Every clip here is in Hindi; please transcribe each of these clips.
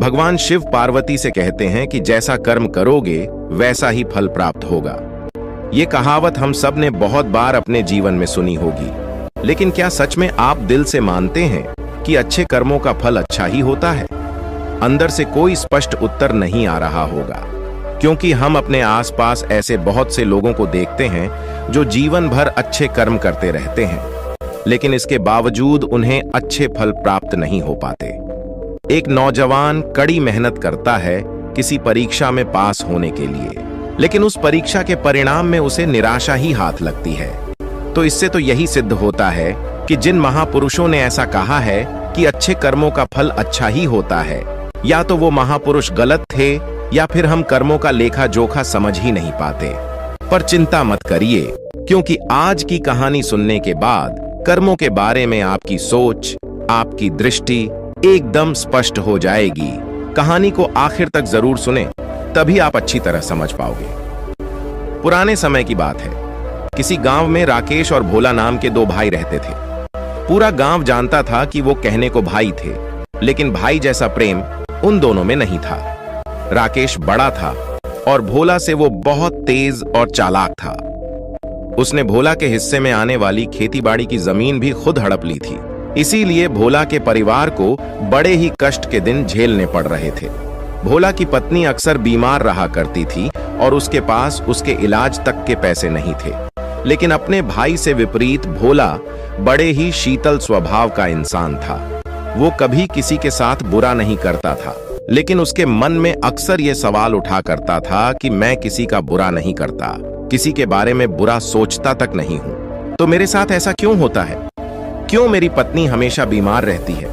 भगवान शिव पार्वती से कहते हैं कि जैसा कर्म करोगे वैसा ही फल प्राप्त होगा। ये कहावत हम सब ने बहुत बार अपने जीवन में सुनी होगी, लेकिन क्या सच में आप दिल से मानते हैं कि अच्छे कर्मों का फल अच्छा ही होता है? अंदर से कोई स्पष्ट उत्तर नहीं आ रहा होगा, क्योंकि हम अपने आसपास ऐसे बहुत से लोगों को देखते हैं जो जीवन भर अच्छे कर्म करते रहते हैं, लेकिन इसके बावजूद उन्हें अच्छे फल प्राप्त नहीं हो पाते। एक नौजवान कड़ी मेहनत करता है किसी परीक्षा में पास होने के लिए, लेकिन उस परीक्षा के परिणाम में उसे निराशा ही हाथ लगती है। तो इससे तो यही सिद्ध होता है कि जिन महापुरुषों ने ऐसा कहा है कि अच्छे कर्मों का फल अच्छा ही होता है, या तो वो महापुरुष गलत थे या फिर हम कर्मों का लेखा जोखा समझ ही नहीं पाते। पर चिंता मत करिए, क्योंकि आज की कहानी सुनने के बाद कर्मों के बारे में आपकी सोच, आपकी दृष्टि एकदम स्पष्ट हो जाएगी। कहानी को आखिर तक जरूर सुने, तभी आप अच्छी तरह समझ पाओगे। पुराने समय की बात है। किसी गांव में राकेश और भोला नाम के दो भाई रहते थे। पूरा गांव जानता था कि वो कहने को भाई थे, लेकिन भाई जैसा प्रेम उन दोनों में नहीं था। राकेश बड़ा था और भोला से वो बहुत तेज और चालाक था। उसने भोला के हिस्से में आने वाली खेतीबाड़ी की जमीन भी खुद हड़प ली थी। इसीलिए भोला के परिवार को बड़े ही कष्ट के दिन झेलने पड़ रहे थे। भोला की पत्नी अक्सर बीमार रहा करती थी और उसके पास उसके इलाज तक के पैसे नहीं थे। लेकिन अपने भाई से विपरीत भोला बड़े ही शीतल स्वभाव का इंसान था। वो कभी किसी के साथ बुरा नहीं करता था, लेकिन उसके मन में अक्सर ये सवाल उठा करता था कि मैं किसी का बुरा नहीं करता, किसी के बारे में बुरा सोचता तक नहीं हूं, तो मेरे साथ ऐसा क्यों होता है? क्यों मेरी पत्नी हमेशा बीमार रहती है?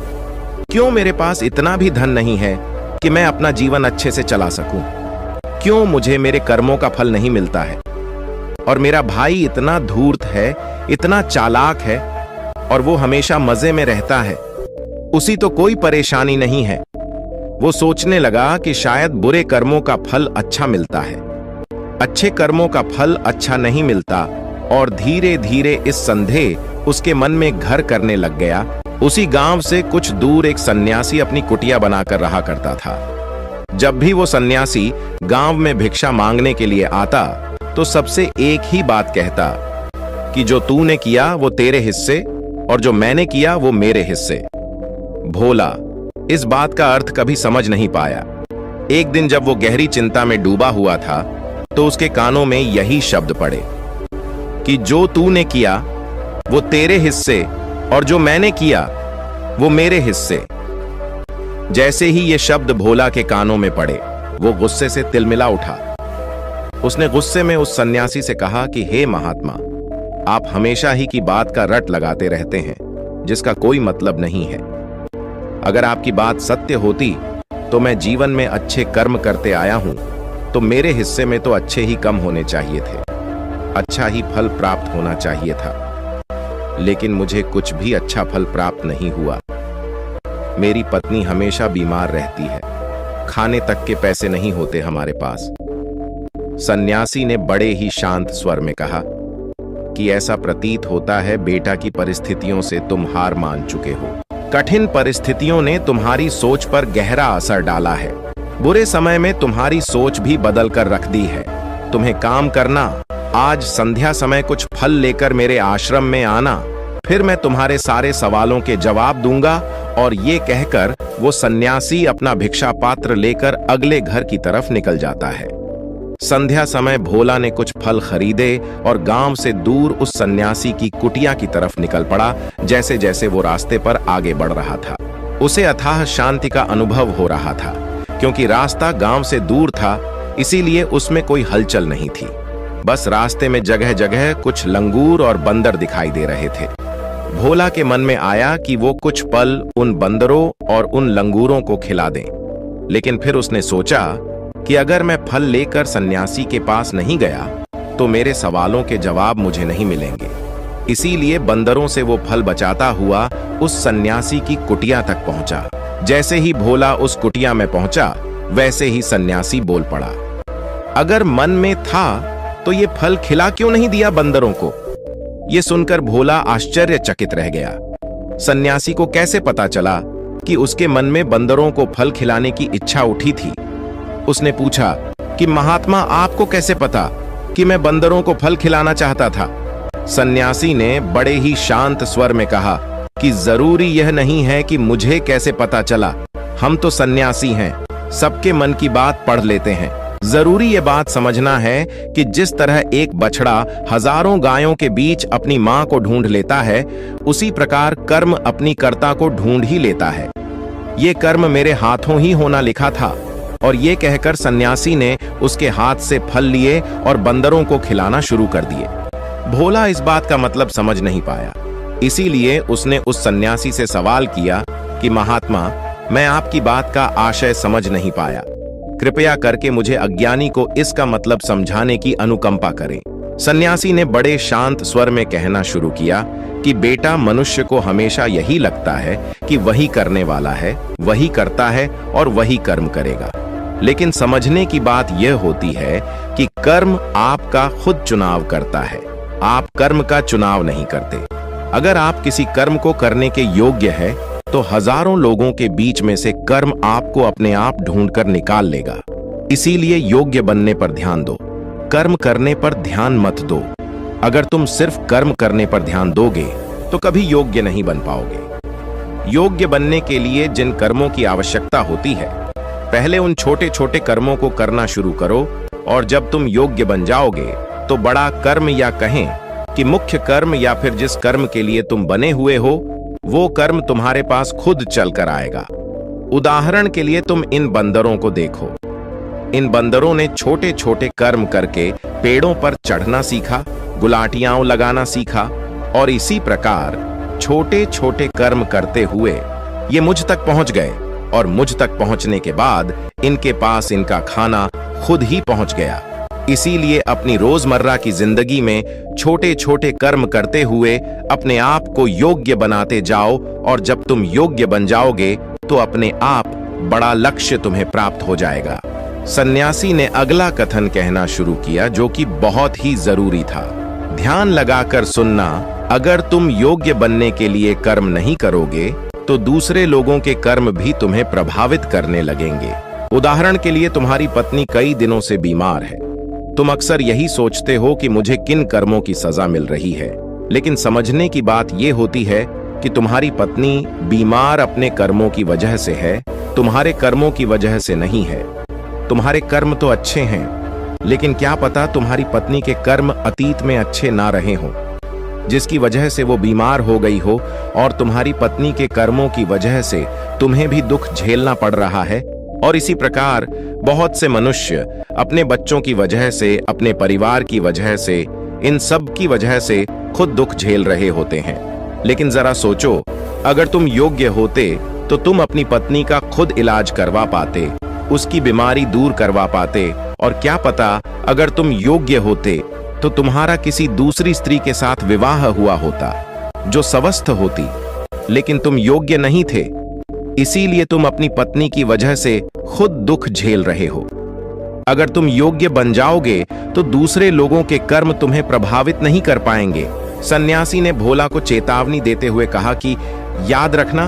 क्यों मेरे पास इतना भी धन नहीं है कि मैं अपना जीवन अच्छे से चला सकूं? क्यों मुझे मेरे कर्मों का फल नहीं मिलता है? और मेरा भाई इतना धूर्त है, इतना चालाक है, और वो हमेशा मजे में रहता है, उसी तो कोई परेशानी नहीं है। वो सोचने लगा कि शायद बुरे कर्मों का फल अच्छा मिलता है, अच्छे कर्मों का फल अच्छा नहीं मिलता, और धीरे धीरे इस संदेह उसके मन में घर करने लग गया। उसी गांव से कुछ दूर एक सन्यासी अपनी कुटिया बनाकर रहा करता था। जब भी वो सन्यासी गांव में भिक्षा मांगने के लिए आता तो सबसे एक ही बात कहता कि जो तूने किया वो तेरे हिस्से और जो मैंने किया वो मेरे हिस्से। भोला इस बात का अर्थ कभी समझ नहीं पाया। एक दिन जब वो गहरी चिंता में डूबा हुआ था तो उसके कानों में यही शब्द पड़े कि जो तूने किया वो तेरे हिस्से और जो मैंने किया वो मेरे हिस्से। जैसे ही ये शब्द भोला के कानों में पड़े, वो गुस्से से तिलमिला उठा। उसने गुस्से में उस सन्यासी से कहा कि हे महात्मा, आप हमेशा ही की बात का रट लगाते रहते हैं जिसका कोई मतलब नहीं है। अगर आपकी बात सत्य होती तो मैं जीवन में अच्छे कर्म करते आया हूं, तो मेरे हिस्से में तो अच्छे ही कम होने चाहिए थे, अच्छा ही फल प्राप्त होना चाहिए था। लेकिन मुझे कुछ भी अच्छा फल प्राप्त नहीं हुआ। मेरी पत्नी हमेशा बीमार रहती है, खाने तक के पैसे नहीं होते हमारे पास। सन्यासी ने बड़े ही शांत स्वर में कहा कि ऐसा प्रतीत होता है बेटा की परिस्थितियों से तुम हार मान चुके हो। कठिन परिस्थितियों ने तुम्हारी सोच पर गहरा असर डाला है। बुरे समय में तुम्हारी सोच भी बदल कर रख दी है। तुम्हें काम करना, आज संध्या समय कुछ फल लेकर मेरे आश्रम में आना, फिर मैं तुम्हारे सारे सवालों के जवाब दूंगा। और ये कहकर वो सन्यासी अपना भिक्षा पात्र लेकर अगले घर की तरफ निकल जाता है। संध्या समय भोला ने कुछ फल खरीदे और गांव से दूर उस सन्यासी की कुटिया की तरफ निकल पड़ा। जैसे जैसे वो रास्ते पर आगे बढ़ रहा था, उसे अथाह शांति का अनुभव हो रहा था। क्योंकि रास्ता गांव से दूर था, इसीलिए उसमें कोई हलचल नहीं थी। बस रास्ते में जगह जगह कुछ लंगूर और बंदर दिखाई दे रहे थे। भोला के मन में आया कि वो कुछ पल उन बंदरों और उन लंगूरों को खिला दें। लेकिन फिर उसने सोचा कि अगर मैं फल लेकर सन्यासी के पास नहीं गया तो मेरे सवालों के जवाब मुझे नहीं मिलेंगे। इसीलिए बंदरों से वो फल बचाता हुआ उस सन्यासी की कुटिया तक पहुंचा। जैसे ही भोला उस कुटिया में पहुंचा, वैसे ही सन्यासी बोल पड़ा, अगर मन में था तो ये फल खिला क्यों नहीं दिया बंदरों को? ये सुनकर भोला आश्चर्यचकित रह गया। सन्यासी को कैसे पता चला कि उसके मन में बंदरों को फल खिलाने की इच्छा उठी थी। उसने पूछा कि महात्मा, आपको कैसे पता कि मैं बंदरों को फल खिलाना चाहता था? सन्यासी ने बड़े ही शांत स्वर में कहा कि जरूरी यह नहीं है कि मुझे कैसे पता चला। हम तो सन्यासी हैं, सबके मन की बात पढ़ लेते हैं। जरूरी यह बात समझना है कि जिस तरह एक बछड़ा हजारों गायों के बीच अपनी मां को ढूंढ लेता है, उसी प्रकार कर्म अपनी कर्ता को ढूंढ ही लेता है। ये कर्म मेरे हाथों ही होना लिखा था। और ये कहकर सन्यासी ने उसके हाथ से फल लिए और बंदरों को खिलाना शुरू कर दिए। भोला इस बात का मतलब समझ नहीं पाया, इसीलिए उसने उस सन्यासी से सवाल किया कि महात्मा, मैं आपकी बात का आशय समझ नहीं पाया। कृपया करके मुझे अज्ञानी को इसका मतलब समझाने की अनुकंपा करें। सन्यासी ने बड़े शांत स्वर में कहना शुरू किया कि बेटा, मनुष्य को हमेशा यही लगता है कि वही करने वाला है, वही करता है और वही कर्म करेगा। लेकिन समझने की बात यह होती है कि कर्म आपका खुद चुनाव करता है, आप कर्म का चुनाव नहीं करते। अगर आप किसी कर्म को करने के योग्य है तो हजारों लोगों के बीच में से कर्म आपको अपने आप ढूंढकर निकाल लेगा। इसीलिए योग्य बनने पर ध्यान दो, कर्म करने पर ध्यान मत दो। अगर तुम सिर्फ कर्म करने पर ध्यान दोगे तो कभी योग्य नहीं बन पाओगे। योग्य बनने के लिए जिन कर्मों की आवश्यकता होती है, पहले उन छोटे छोटे कर्मों को करना शुरू करो, और जब तुम योग्य बन जाओगे तो बड़ा कर्म या कहें कि मुख्य कर्म या फिर जिस कर्म के लिए तुम बने हुए हो, वो कर्म तुम्हारे पास खुद चल कर आएगा। उदाहरण के लिए तुम इन बंदरों को देखो। इन बंदरों ने छोटे छोटे कर्म करके पेड़ों पर चढ़ना सीखा, गुलाटियां लगाना सीखा, और इसी प्रकार छोटे छोटे कर्म करते हुए ये मुझ तक पहुंच गए, और मुझ तक पहुंचने के बाद इनके पास इनका खाना खुद ही पहुंच गया। इसीलिए अपनी रोजमर्रा की जिंदगी में छोटे छोटे कर्म करते हुए अपने आप को योग्य बनाते जाओ, और जब तुम योग्य बन जाओगे तो अपने आप बड़ा लक्ष्य तुम्हें प्राप्त हो जाएगा। सन्यासी ने अगला कथन कहना शुरू किया, जो कि बहुत ही जरूरी था। ध्यान लगाकर सुनना, अगर तुम योग्य बनने के लिए कर्म नहीं करोगे तो दूसरे लोगों के कर्म भी तुम्हें प्रभावित करने लगेंगे। उदाहरण के लिए तुम्हारी पत्नी कई दिनों से बीमार है। तुम अक्सर यही सोचते हो कि मुझे किन कर्मों की सजा मिल रही है, लेकिन समझने की बात यह होती है कि तुम्हारी पत्नी बीमार अपने कर्मों की वजह से है, तुम्हारे कर्मों की वजह से नहीं है। तुम्हारे कर्म तो अच्छे हैं, लेकिन क्या पता तुम्हारी पत्नी के कर्म अतीत में अच्छे ना रहे हों, जिसकी वजह से वो बीमार हो गई हो, और तुम्हारी पत्नी के कर्मों की वजह से तुम्हें भी दुख झेलना पड़ रहा है। और इसी प्रकार बहुत से मनुष्य अपने बच्चों की वजह से, अपने परिवार की वजह से, इन सब की वजह से खुद दुख झेल रहे होते हैं। लेकिन जरा सोचो, अगर तुम योग्य होते तो तुम अपनी पत्नी का खुद इलाज करवा पाते, उसकी बीमारी दूर करवा पाते, और क्या पता अगर तुम योग्य होते तो तुम्हारा किसी दूसरी स्त्री के साथ विवाह हुआ होता जो स्वस्थ होती, लेकिन तुम योग्य नहीं थे, इसीलिए तुम अपनी पत्नी की वजह से खुद दुख झेल रहे हो। अगर तुम योग्य बन जाओगे तो दूसरे लोगों के कर्म तुम्हें प्रभावित नहीं कर पाएंगे। सन्यासी ने भोला को चेतावनी देते हुए कहा कि याद रखना,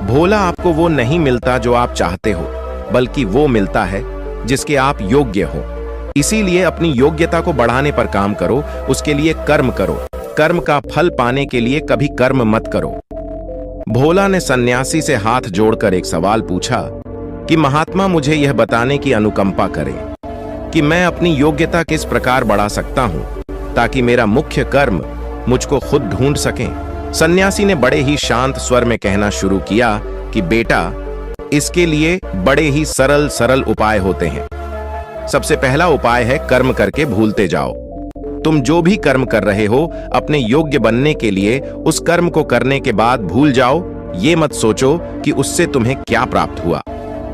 भोला आपको वो नहीं मिलता जो आप चाहते हो, बल्कि वो मिलता है जिसके आप योग्य हो। इसीलिए अपनी योग्यता को बढ़ाने पर काम करो, उसके लिए कर्म करो। कर्म का फल पाने के लिए कभी कर्म मत करो। भोला ने सन्यासी से हाथ जोड़कर एक सवाल पूछा कि महात्मा, मुझे यह बताने की अनुकंपा करें कि मैं अपनी योग्यता किस प्रकार बढ़ा सकता हूं ताकि मेरा मुख्य कर्म मुझको खुद ढूंढ सके। सन्यासी ने बड़े ही शांत स्वर में कहना शुरू किया कि बेटा, इसके लिए बड़े ही सरल सरल उपाय होते हैं। सबसे पहला उपाय है कर्म करके भूलते जाओ। तुम जो भी कर्म कर रहे हो, अपने योग्य बनने के लिए उस कर्म को करने के बाद भूल जाओ। ये मत सोचो कि उससे तुम्हें क्या प्राप्त हुआ।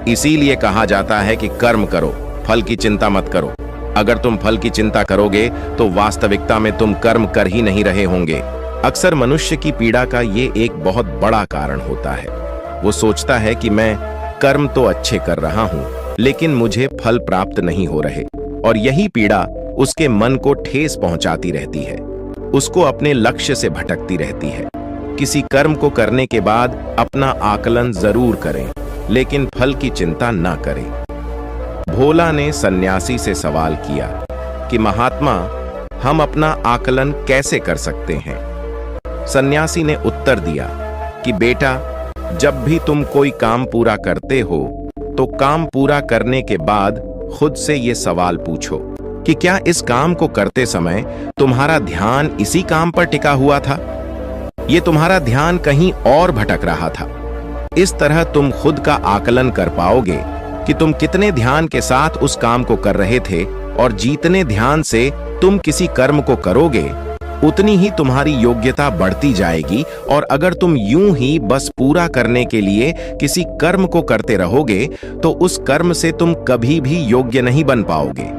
इसीलिए कहा जाता है कि कर्म करो, फल की चिंता मत करो। अगर तुम फल की चिंता करोगे तो वास्तविकता में तुम कर्म कर ही नहीं रहे होंगे। अक्सर मनुष्य की पीड़ा का ये एक बहुत बड़ा कारण होता है। वो सोचता है कि मैं कर्म तो अच्छे कर रहा हूं, लेकिन मुझे फल प्राप्त नहीं हो रहे, और यही पीड़ा उसके मन को ठेस पहुंचाती रहती है, उसको अपने लक्ष्य से भटकती रहती है। किसी कर्म को करने के बाद अपना आकलन जरूर करें, लेकिन फल की चिंता न करें। भोला ने सन्यासी से सवाल किया कि महात्मा, हम अपना आकलन कैसे कर सकते हैं? सन्यासी ने उत्तर दिया कि बेटा, जब भी तुम कोई काम पूरा करते हो तो काम पूरा करने के बाद खुद से ये सवाल पूछो कि क्या इस काम को करते समय तुम्हारा ध्यान इसी काम पर टिका हुआ था? ये तुम्हारा ध्यान कहीं और भटक रहा था? इस तरह तुम खुद का आकलन कर पाओगे कि तुम कितने ध्यान के साथ उस काम को कर रहे थे, और जितने ध्यान से तुम किसी कर्म को करोगे उतनी ही तुम्हारी योग्यता बढ़ती जाएगी। और अगर तुम यूं ही बस पूरा करने के लिए किसी कर्म को करते रहोगे तो उस कर्म से तुम कभी भी योग्य नहीं बन पाओगे।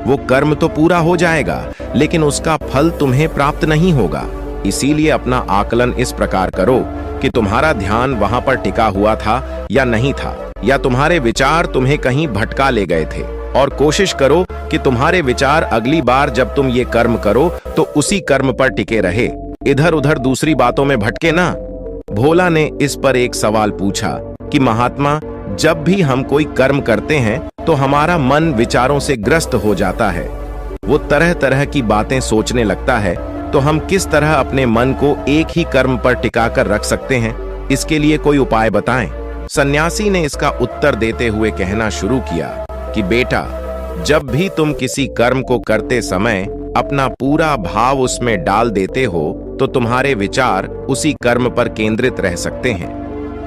वो कर्म तो पूरा हो जाएगा, लेकिन उसका फल तुम्हें प्राप्त नहीं होगा। इसीलिए अपना आकलन इस प्रकार करो कि तुम्हारा ध्यान वहां पर टिका हुआ था या नहीं था, या तुम्हारे विचार तुम्हें कहीं भटका ले गए थे। और कोशिश करो कि तुम्हारे विचार अगली बार जब तुम ये कर्म करो तो उसी कर्म पर टिके रहे, इधर उधर दूसरी बातों में भटके ना। भोला ने इस पर एक सवाल पूछा कि महात्मा, जब भी हम कोई कर्म करते हैं तो हमारा मन विचारों से ग्रस्त हो जाता है, वो तरह तरह की बातें सोचने लगता है, तो हम किस तरह अपने मन को एक ही कर्म पर टिकाकर रख सकते हैं? इसके लिए कोई उपाय बताएं। सन्यासी ने इसका उत्तर देते हुए कहना शुरू किया कि बेटा, जब भी तुम किसी कर्म को करते समय अपना पूरा भाव उसमें डाल देते हो तो तुम्हारे विचार उसी कर्म पर केंद्रित रह सकते हैं।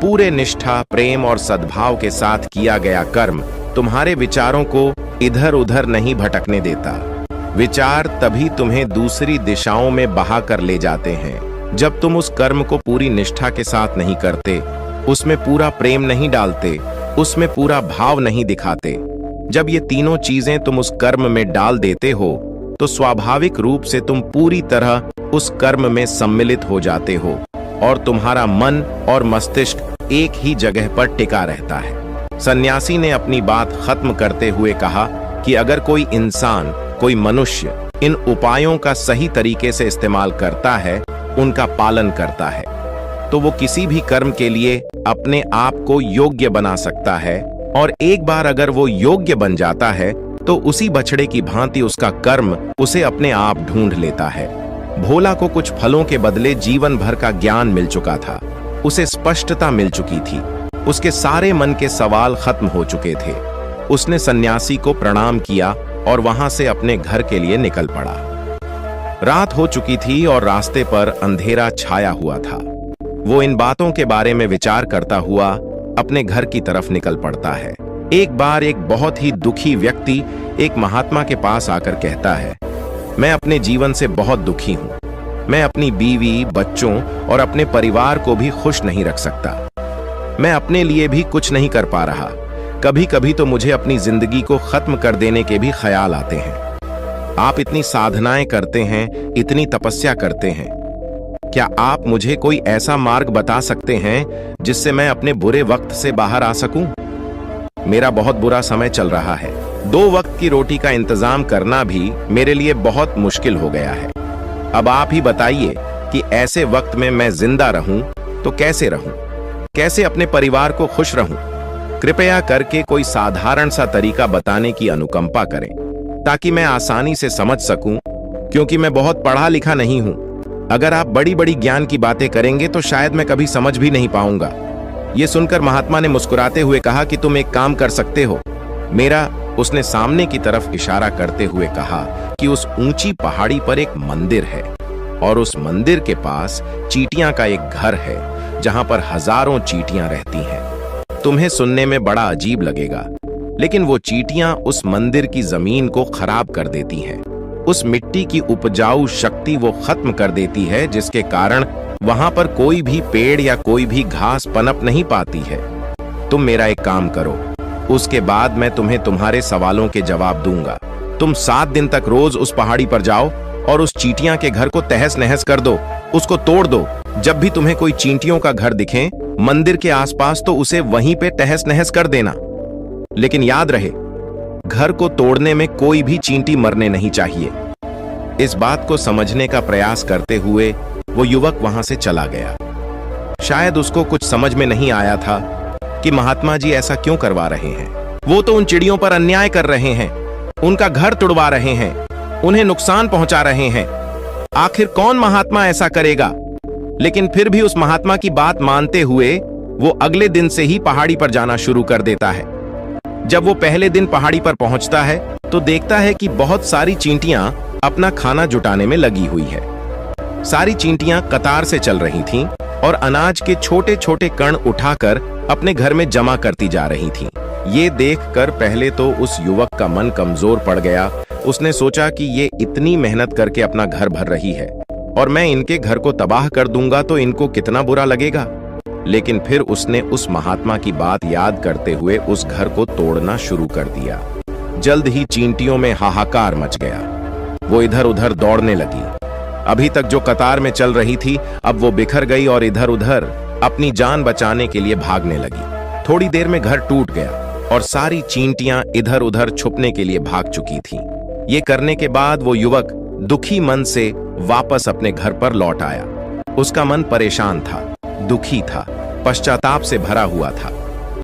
पूरे निष्ठा, प्रेम और सद्भाव के साथ किया गया कर्म तुम्हारे विचारों को इधर उधर नहीं भटकने देता। विचार तभी तुम्हें दूसरी दिशाओं में बहा कर ले जाते हैं जब तुम उस कर्म को पूरी निष्ठा के साथ नहीं करते, उसमें पूरा प्रेम नहीं डालते, उसमें पूरा भाव नहीं दिखाते। जब ये तीनों चीजें तुम उस कर्म में डाल देते हो तो स्वाभाविक रूप से तुम पूरी तरह उस कर्म में सम्मिलित हो जाते हो और तुम्हारा मन और मस्तिष्क एक ही जगह पर टिका रहता है। सन्यासी ने अपनी बात खत्म करते हुए कहा कि अगर कोई इंसान, कोई मनुष्य इन उपायों का सही तरीके से इस्तेमाल करता है, उनका पालन करता है, तो वो किसी भी कर्म के लिए अपने आप को योग्य बना सकता है। और एक बार अगर वो योग्य बन जाता है तो उसी बछड़े की भांति उसका कर्म उसे अपने आप ढूंढ लेता है। भोला को कुछ फलों के बदले जीवन भर का ज्ञान मिल चुका था, उसे स्पष्टता मिल चुकी थी, उसके सारे मन के सवाल खत्म हो चुके थे। उसने सन्यासी को प्रणाम किया और वहां से अपने घर के लिए निकल पड़ा। रात हो चुकी थी और रास्ते पर अंधेरा छाया हुआ था। वो इन बातों के बारे में विचार करता हुआ अपने घर की तरफ निकल पड़ता है। एक बार एक बहुत ही दुखी व्यक्ति एक महात्मा के पास आकर कहता है, मैं अपने जीवन से बहुत दुखी हूं। मैं अपनी बीवी, बच्चों और अपने परिवार को भी खुश नहीं रख सकता। मैं अपने लिए भी कुछ नहीं कर पा रहा। कभी कभी तो मुझे अपनी जिंदगी को खत्म कर देने के भी ख्याल आते हैं। आप इतनी साधनाएं करते हैं, इतनी तपस्या करते हैं, क्या आप मुझे कोई ऐसा मार्ग बता सकते हैं जिससे मैं अपने बुरे वक्त से बाहर आ सकूं? मेरा बहुत बुरा समय चल रहा है। 2 वक्त की रोटी का इंतजाम करना भी मेरे लिए बहुत मुश्किल हो गया है। अब आप ही बताइए कि ऐसे वक्त में मैं जिंदा रहूं तो कैसे रहूं? कैसे अपने परिवार को खुश रहूं? कृपया करके कोई साधारण सा तरीका बताने की अनुकंपा करें ताकि मैं आसानी से समझ सकूं, क्योंकि मैं बहुत पढ़ा लिखा नहीं हूं। अगर आप बड़ी बड़ी ज्ञान की बातें करेंगे तो शायद मैं कभी समझ भी नहीं पाऊंगा। ये सुनकर महात्मा ने मुस्कुराते हुए कहा कि तुम एक काम कर सकते हो। उसने सामने की तरफ इशारा करते हुए कहा कि उस ऊंची पहाड़ी पर एक मंदिर है और उस मंदिर के पास चींटियां का एक घर है जहां पर हजारों चींटियां रहती हैं। तुम्हें सुनने में बड़ा अजीब लगेगा, लेकिन वो चींटियां उस मंदिर की जमीन को खराब कर देती हैं। उस मिट्टी की उपजाऊ शक्ति वो खत्म कर देती है, जिसके कारण वहां पर कोई भी पेड़ या कोई भी घास पनप नहीं पाती है। तुम मेरा एक काम करो, उसके बाद मैं तुम्हें तुम्हारे सवालों के जवाब दूंगा। तुम 7 दिन तक रोज उस पहाड़ी पर जाओ और उस चींटियां के घर को तहस नहस कर दो, उसको तोड़ दो। जब भी तुम्हें कोई चींटियों का घर दिखे मंदिर के आसपास तो उसे वहीं पे तहस नहस कर देना। लेकिन याद रहे, घर को तोड़ने में कोई भी चींटी मरने नहीं चाहिए। इस बात को समझने का प्रयास करते हुए वो युवक वहां से चला गया। शायद उसको कुछ समझ में नहीं आया था कि महात्मा जी ऐसा क्यों करवा रहे हैं। वो तो उन चिड़ियों पर अन्याय कर रहे हैं, उनका घर तुड़वा रहे हैं, उन्हें नुकसान पहुंचा रहे हैं। आखिर कौन महात्मा ऐसा करेगा? लेकिन फिर भी उस महात्मा की बात मानते हुए वो अगले दिन से ही पहाड़ी पर जाना शुरू कर देता है। जब वो पहले दिन पहाड़ी पर पहुंचता है तो देखता है कि बहुत सारी चींटियां अपना खाना जुटाने में लगी हुई है। सारी चींटियां कतार से चल रही थीं और अनाज के छोटे छोटे कण उठाकर अपने घर में जमा करती जा रही थीं। ये देखकर पहले तो उस युवक का मन कमजोर पड़ गया। उसने सोचा कि ये इतनी मेहनत करके अपना घर भर रही है और मैं इनके घर को तबाह कर दूंगा तो इनको कितना बुरा लगेगा। लेकिन फिर उसने उस महात्मा की बात याद करते हुए उस घर को तोड़ना शुरू कर दिया। जल्द ही चींटियों में हाहाकार मच गया। वो इधर उधर दौड़ने लगी। अभी तक जो कतार में चल रही थी अब वो बिखर गई और इधर उधर अपनी जान बचाने के लिए भागने लगी। थोड़ी देर में घर टूट गया और सारी चींटियां इधर उधर छुपने के लिए भाग चुकी थीं। ये करने के बाद वो युवक दुखी मन से वापस अपने घर पर लौट आया। उसका मन परेशान था, दुखी था, पश्चाताप से भरा हुआ था।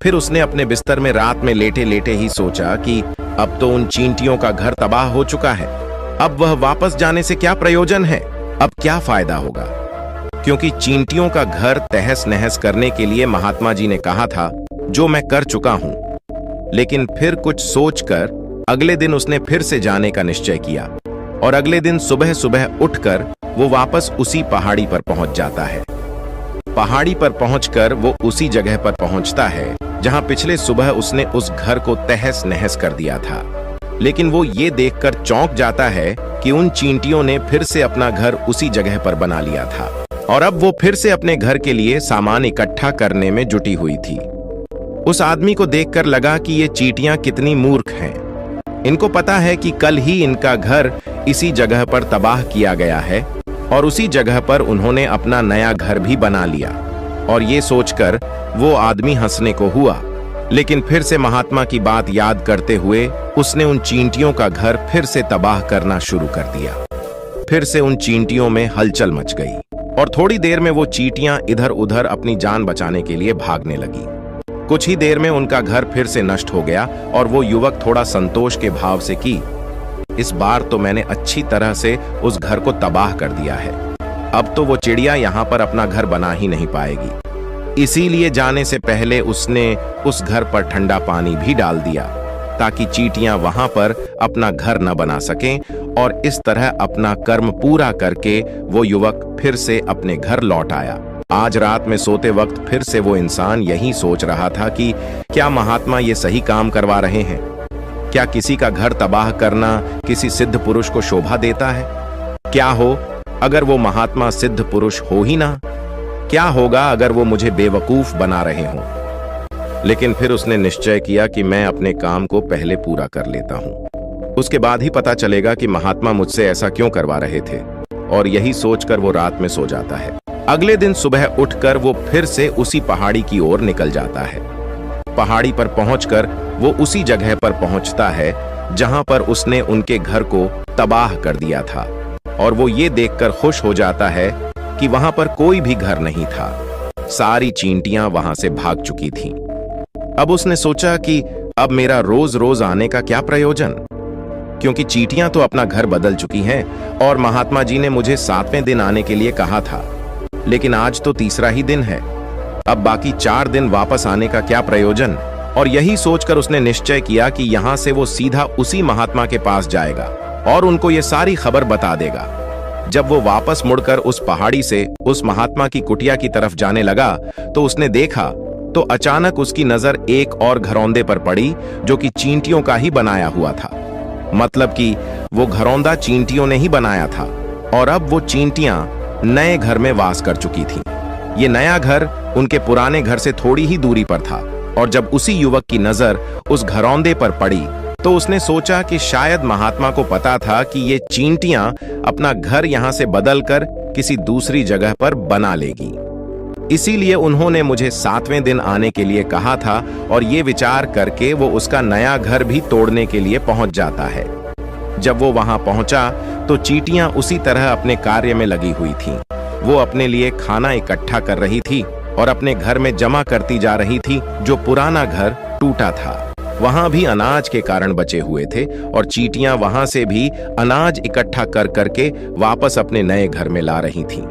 फिर उसने अपने बिस्तर में रात में लेटे लेटे ही सोचा कि अब तो उन चींटियों का घर तबाह हो चुका है। अब वह वापस जाने से क्या प्रयोजन है? अब क्या फायदा होगा? क्योंकि चींटियों का घर तहस नहस करने के लिए महात्मा जी ने कहा था, जो मैं कर चुका हूं। लेकिन फिर कुछ सोचकर अगले दिन उसने फिर से जाने का निश्चय किया और अगले दिन सुबह सुबह उठकर वो वापस उसी पहाड़ी पर पहुंच जाता है। पहाड़ी पर पहुंचकर वो उसी जगह पर पहुंचता है जहां पिछले सुबह उसने उस घर को तहस नहस कर दिया था। लेकिन वो ये देखकर चौंक जाता है कि उन चींटियों ने फिर से अपना घर उसी जगह पर बना लिया था और अब वो फिर से अपने घर के लिए सामान इकट्ठा करने में जुटी हुई थी। उस आदमी को देखकर लगा कि ये चींटियां कितनी मूर्ख हैं। इनको पता है कि कल ही इनका घर इसी जगह पर तबाह किया गया है और उसी जगह पर उन्होंने अपना नया घर भी बना लिया। और ये सोचकर वो आदमी हंसने को हुआ। लेकिन फिर से महात्मा की बात याद करते हुए उसने उन चींटियों का घर फिर से तबाह करना शुरू कर दिया। फिर से उन चींटियों में हलचल मच गई और थोड़ी देर में वो चींटियां इधर उधर अपनी जान बचाने के लिए भागने लगी। कुछ ही देर में उनका घर फिर से नष्ट हो गया और वो युवक थोड़ा संतोष के भाव से कि इस बार तो मैंने अच्छी तरह से उस घर को तबाह कर दिया है। अब तो वो चिड़िया यहां पर अपना घर बना ही नहीं पाएगी। इसीलिए जाने से पहले उसने उस घर पर ठंडा पानी भी डाल दिया ताकि चींटियां वहां पर अपना घर न बना सकें। और इस तरह अपना कर्म पूरा करके वो युवक फिर से अपने घर लौट आया। आज रात में सोते वक्त फिर से वो इंसान यही सोच रहा था कि क्या महात्मा ये सही काम करवा रहे हैं? क्या किसी का घर तबाह करना किसी सिद्ध पुरुष को शोभा देता है? क्या हो अगर वो महात्मा सिद्ध पुरुष हो ही ना? क्या होगा अगर वो मुझे बेवकूफ बना रहे हों? लेकिन फिर उसने निश्चय किया कि मैं अपने काम को पहले पूरा कर लेता हूं, उसके बाद ही पता चलेगा कि महात्मा मुझसे ऐसा क्यों करवा रहे थे। और यही सोचकर वो रात में सो जाता है। अगले दिन सुबह उठकर वो फिर से उसी पहाड़ी की ओर निकल जाता है। पहाड़ी पर पहुंचकर वो उसी जगह पर पहुंचता है जहां पर उसने उनके घर को तबाह कर दिया था और वो ये देखकर खुश हो जाता है कि वहां पर कोई भी घर नहीं था। सारी चींटियां वहां से भाग चुकी थीं। अब उसने सोचा कि अब मेरा रोज रोज आने का क्या प्रयोजन, क्योंकि चींटियां तो अपना घर बदल चुकी हैं और महात्मा जी ने मुझे 7वें दिन आने के लिए कहा था। लेकिन आज तो तीसरा ही दिन है, अब बाकी 4 दिन वापस आने का क्या प्रयोजन। और यही सोचकर उसने निश्चय किया कि यहां से वो सीधा उसी महात्मा के पास जाएगा और उनको ये सारी खबर बता देगा। जब वो वापस मुड़कर उस पहाड़ी से उस महात्मा की कुटिया की तरफ जाने लगा तो उसने देखा तो अचानक उसकी नजर एक और घरौंदे पर पड़ी जो कि चींटियों का ही बनाया हुआ था। मतलब कि वो घरौंदा चींटियों ने ही बनाया था और अब वो चींटियां नए घर में वास कर चुकी थीं। ये नया घर उनके पुराने घर से थोड़ी ही दूरी पर था और जब उसी युवक की नजर उस घरौंदे पर पड़ी तो उसने सोचा कि शायद महात्मा को पता था कि ये चींटियां अपना घर यहां से बदलकर किसी दूसरी जगह पर बना लेगी। इसीलिए उन्होंने मुझे 7वें दिन आने के लिए कहा था और ये विचार करके वो उसका नया घर भी तोड़ने के लिए पहुंच जाता है। जब वो वहां पहुंचा तो चींटियां उसी तरह अपने कार्य में लगी हुई थीं। वो अपने लिए खाना इकट्ठा कर रही थी और अपने घर में जमा करती जा रही थी जो पुराना घर टूटा था। वहां भी अनाज के कारण बचे हुए थे और चींटियां वहां से भी अनाज इकट्ठा कर करके वापस अपने नए घर में ला रही थीं।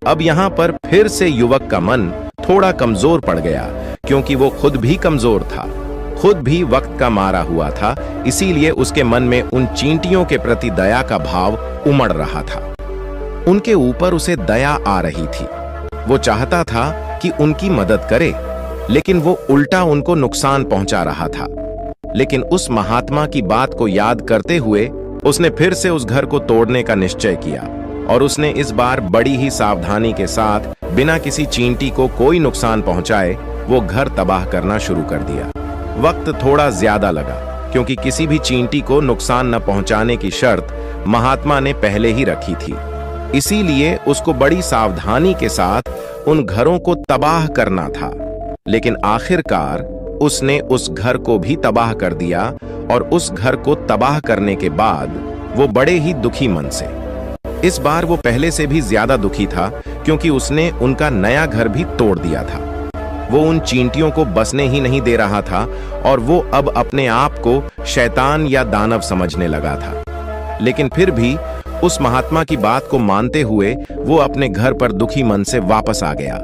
अब यहाँ पर फिर से युवक का मन थोड़ा कमजोर पड़ गया, क्योंकि वो खुद भी कमजोर था, खुद भी वक्त का मारा हुआ था। इसीलिए उसके मन में उन चींटियों के प्रति दया का भाव उमड़ रहा था। उनके ऊपर उसे दया आ रही थी। वो चाहता था कि उनकी मदद करे, लेकिन वो उल्टा उनको नुकसान पहुंचा रहा था। लेकिन उस महात्मा की बात को याद करते हुए उसने फिर से उस घर को तोड़ने का निश्चय किया और उसने इस बार बड़ी ही सावधानी के साथ बिना किसी चींटी को कोई नुकसान पहुंचाए वो घर तबाह करना शुरू कर दिया। वक्त थोड़ा ज्यादा लगा, क्योंकि किसी भी चींटी को नुकसान न पहुंचाने की शर्त महात्मा ने पहले ही रखी थी। इसीलिए उसको बड़ी सावधानी के साथ उन घरों को तबाह करना था। लेकिन आखिरकार उसने उस घर को भी तबाह कर दिया और उस घर को तबाह करने के बाद वो बड़े ही दुखी मन से, इस बार वो पहले से भी ज्यादा दुखी था, क्योंकि उसने उनका नया घर भी तोड़ दिया था। वो उन चींटियों को बसने ही नहीं दे रहा था और वो अब अपने आप को शैतान या दानव समझने लगा था। लेकिन फिर भी उस महात्मा की बात को मानते हुए वो अपने घर पर दुखी मन से वापस आ गया।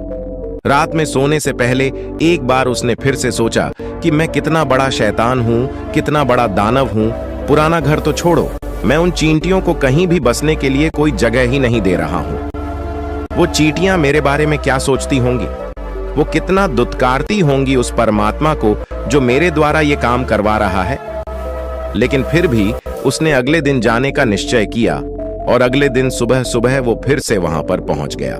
रात में सोने से पहले एक बार उसने फिर से सोचा कि मैं कितना बड़ा शैतान हूं, कितना बड़ा दानव हूं। पुराना घर तो छोड़ो, मैं उन चींटियों को कहीं भी बसने के लिए कोई जगह ही नहीं दे रहा हूं। वो चींटियां मेरे बारे में क्या सोचती होंगी? वो कितना दुत्कारती होंगी उस परमात्मा को जो मेरे द्वारा ये काम करवा रहा है। लेकिन फिर भी उसने अगले दिन जाने का निश्चय किया और अगले दिन सुबह सुबह वो फिर से वहां पर पहुंच गया।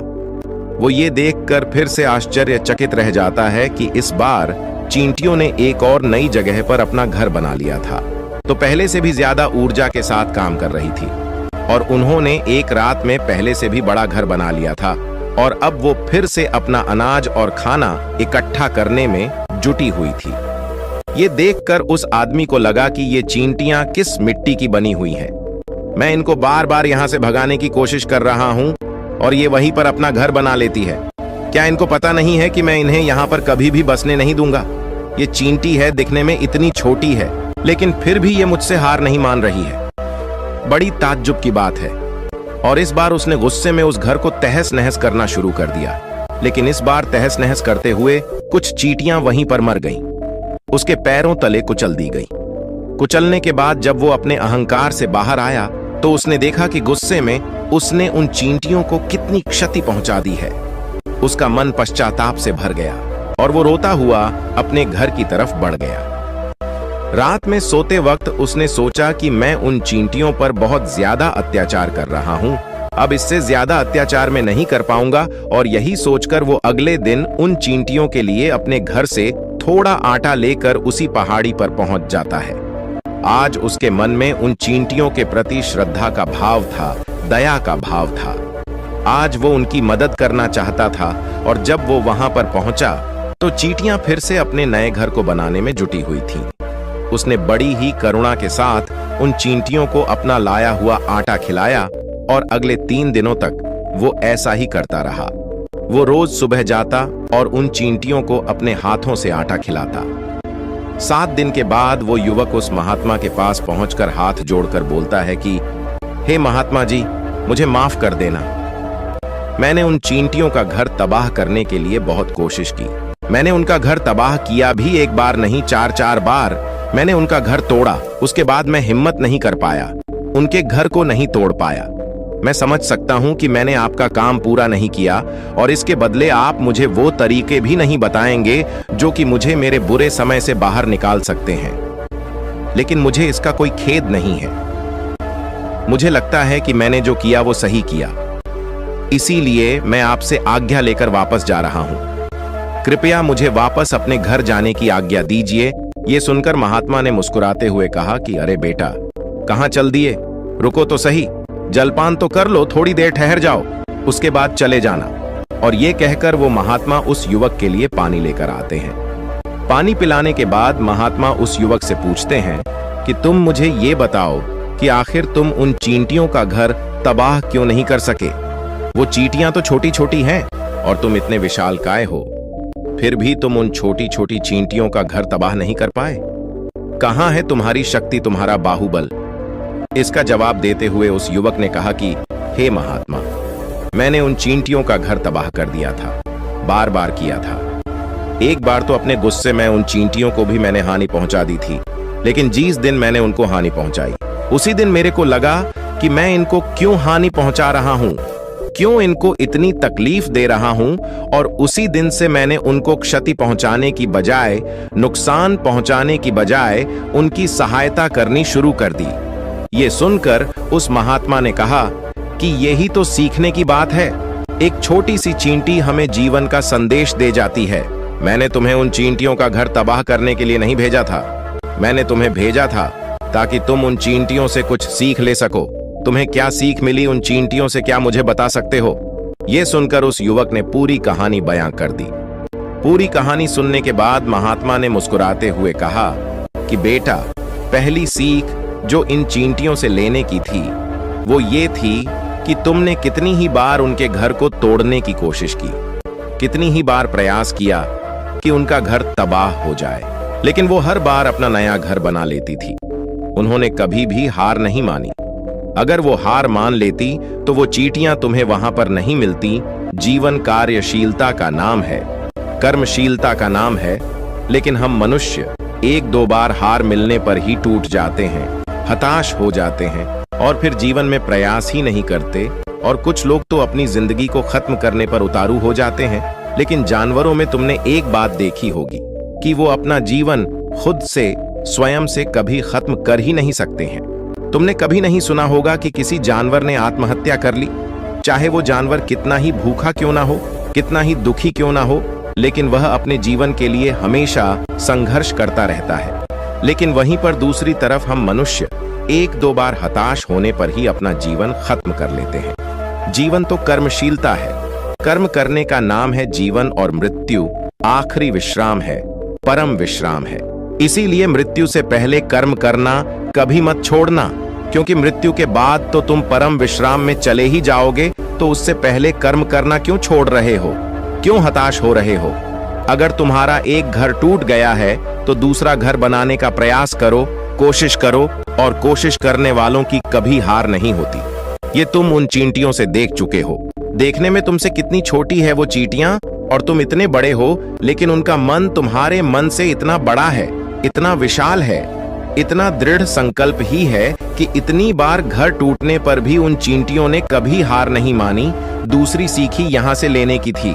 वो ये देखकर फिर से आश्चर्यचकित रह जाता है कि इस बार चींटियों ने एक और नई जगह पर अपना घर बना लिया था, तो पहले से भी ज्यादा ऊर्जा के साथ काम कर रही थी और उन्होंने एक रात में पहले से भी बड़ा घर बना लिया था और अब वो फिर से अपना अनाज और खाना इकट्ठा करने में जुटी हुई थी। ये देखकर उस आदमी को लगा कि ये चींटियां किस मिट्टी की बनी हुई हैं। मैं इनको बार बार यहां से भगाने की कोशिश कर रहा हूं और ये वहीं पर अपना घर बना लेती है। क्या इनको पता नहीं है कि मैं इन्हें यहाँ पर कभी भी बसने नहीं दूंगा? ये चींटी है, दिखने में इतनी छोटी है, लेकिन फिर भी ये मुझसे हार नहीं मान रही है। बड़ी ताज्जुब की बात है। और इस बार उसने गुस्से में उस घर को तहस नहस करना शुरू कर दिया। लेकिन इस बार तहस नहस करते हुए कुछ चींटियां वहीं पर मर गईं। उसके पैरों तले कुचल दी गई। कुचलने के बाद जब वो अपने अहंकार से बाहर आया तो उसने देखा कि गुस्से में उसने उन चींटियों को कितनी क्षति पहुंचा दी है। उसका मन पश्चाताप से भर गया और वो रोता हुआ अपने घर की तरफ बढ़ गया। रात में सोते वक्त उसने सोचा कि मैं उन चींटियों पर बहुत ज्यादा अत्याचार कर रहा हूं, अब इससे ज्यादा अत्याचार मैं नहीं कर पाऊंगा। और यही सोचकर वो अगले दिन उन चींटियों के लिए अपने घर से थोड़ा आटा लेकर उसी पहाड़ी पर पहुंच जाता है। आज उसके मन में उन चींटियों के प्रति श्रद्धा का भाव था, दया का भाव था। आज वो उनकी मदद करना चाहता था और जब वो वहां पर पहुंचा तो चींटियां फिर से अपने नए घर को बनाने में जुटी हुई थीं। उसने बड़ी ही करुणा के साथ उन चींटियों को अपना लाया हुआ आटा खिलाया और अगले 3 दिनों तक वो ऐसा ही करता रहा। वो रोज सुबह जाता और उन चींटियों को अपने हाथों से आटा खिलाता। 7 दिन के बाद वो युवक उस महात्मा के पास पहुंचकर हाथ जोड़कर बोलता है कि हे महात्मा जी, मुझे माफ कर देना। मैंने उन चींटियों का घर तबाह करने के लिए बहुत कोशिश की। मैंने उनका घर तबाह किया भी, एक बार नहीं 4-4 बार मैंने उनका घर तोड़ा। उसके बाद मैं हिम्मत नहीं कर पाया, उनके घर को नहीं तोड़ पाया। मैं समझ सकता हूं कि मैंने आपका काम पूरा नहीं किया और इसके बदले आप मुझे वो तरीके भी नहीं बताएंगे जो कि मुझे मेरे बुरे समय से बाहर निकाल सकते हैं। लेकिन मुझे इसका कोई खेद नहीं है। मुझे लगता है कि मैंने जो किया वो सही किया, इसीलिए मैं आपसे आज्ञा लेकर वापस जा रहा हूं। कृपया मुझे वापस अपने घर जाने की आज्ञा दीजिए। ये सुनकर महात्मा ने मुस्कुराते हुए कहा कि अरे बेटा, कहां चल दिए? रुको तो सही, जलपान तो कर लो, थोड़ी देर ठहर जाओ, उसके बाद चले जाना। और ये कहकर वो महात्मा उस युवक के लिए पानी लेकर आते हैं। पानी पिलाने के बाद महात्मा उस युवक से पूछते हैं कि तुम मुझे ये बताओ कि आखिर तुम उन चींटियों का घर तबाह क्यों नहीं कर सके? वो चींटियां तो छोटी छोटी हैं और तुम इतने विशालकाय हो। फिर भी तुम उन छोटी छोटी चींटियों का घर तबाह नहीं कर पाए। कहां है तुम्हारी शक्ति, तुम्हारा बाहुबल? इसका जवाब देते हुए उस युवक ने कहा कि हे महात्मा, मैंने उन चींटियों का घर तबाह कर दिया था, बार बार किया था। एक बार तो अपने गुस्से में उन चींटियों को भी मैंने हानि पहुंचा दी थी, लेकिन जिस दिन मैंने उनको हानि पहुंचाई, उसी दिन मेरे को लगा कि मैं इनको क्यों हानि पहुंचा रहा हूं, क्यों इनको इतनी तकलीफ दे रहा हूं, और उसी दिन से मैंने उनको क्षति पहुंचाने की बजाय, नुकसान पहुंचाने की बजाय उनकी सहायता करनी शुरू कर दी। ये सुनकर उस महात्मा ने कहा कि यही तो सीखने की बात है। एक छोटी सी चींटी हमें जीवन का संदेश दे जाती है। मैंने तुम्हें उन चींटियों का घर तबाह करने के लिए नहीं भेजा था, मैंने तुम्हें भेजा था ताकि तुम उन चींटियों से कुछ सीख ले सको। तुम्हें क्या सीख मिली उन चींटियों से, क्या मुझे बता सकते हो? यह सुनकर उस युवक ने पूरी कहानी बयां कर दी। पूरी कहानी सुनने के बाद महात्मा ने मुस्कुराते हुए कहा कि बेटा, पहली सीख जो इन चींटियों से लेने की थी वो ये थी कि तुमने कितनी ही बार उनके घर को तोड़ने की कोशिश की, कितनी ही बार प्रयास किया कि उनका घर तबाह हो जाए, लेकिन वो हर बार अपना नया घर बना लेती थी। उन्होंने कभी भी हार नहीं मानी। अगर वो हार मान लेती तो वो चींटियां तुम्हें वहां पर नहीं मिलती। जीवन कार्यशीलता का नाम है, कर्मशीलता का नाम है, लेकिन हम मनुष्य एक दो बार हार मिलने पर ही टूट जाते हैं, हताश हो जाते हैं और फिर जीवन में प्रयास ही नहीं करते। और कुछ लोग तो अपनी जिंदगी को खत्म करने पर उतारू हो जाते हैं। लेकिन जानवरों में तुमने एक बात देखी होगी कि वो अपना जीवन खुद से, स्वयं से कभी खत्म कर ही नहीं सकते हैं। तुमने कभी नहीं सुना होगा कि किसी जानवर ने आत्महत्या कर ली, चाहे वो जानवर कितना ही भूखा क्यों ना हो, कितना ही दुखी क्यों ना हो, लेकिन वह अपने जीवन के लिए हमेशा संघर्ष करता रहता है। लेकिन वहीं पर दूसरी तरफ हम मनुष्य एक दो बार हताश होने पर ही अपना जीवन खत्म कर लेते हैं। जीवन तो कर्मशीलता है, कर्म करने का नाम है जीवन, और मृत्यु आखिरी विश्राम है, परम विश्राम है। इसीलिए मृत्यु से पहले कर्म करना कभी मत छोड़ना, क्योंकि मृत्यु के बाद तो तुम परम विश्राम में चले ही जाओगे। तो उससे पहले कर्म करना क्यों छोड़ रहे हो, क्यों हताश हो रहे हो? अगर तुम्हारा एक घर टूट गया है तो दूसरा घर बनाने का प्रयास करो, कोशिश करो, और कोशिश करने वालों की कभी हार नहीं होती। ये तुम उन चींटियों से देख चुके हो। देखने में तुमसे कितनी छोटी है वो चींटियां और तुम इतने बड़े हो, लेकिन उनका मन तुम्हारे मन से इतना बड़ा है, इतना विशाल है, इतना दृढ़ संकल्प ही है कि इतनी बार घर टूटने पर भी उन चींटियों ने कभी हार नहीं मानी। दूसरी सीखी यहां से लेने की थी,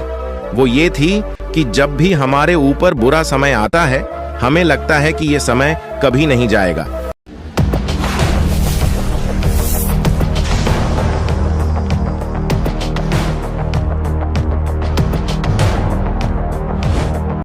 वो ये थी कि जब भी हमारे ऊपर बुरा समय आता है, हमें लगता है कि ये समय कभी नहीं जाएगा,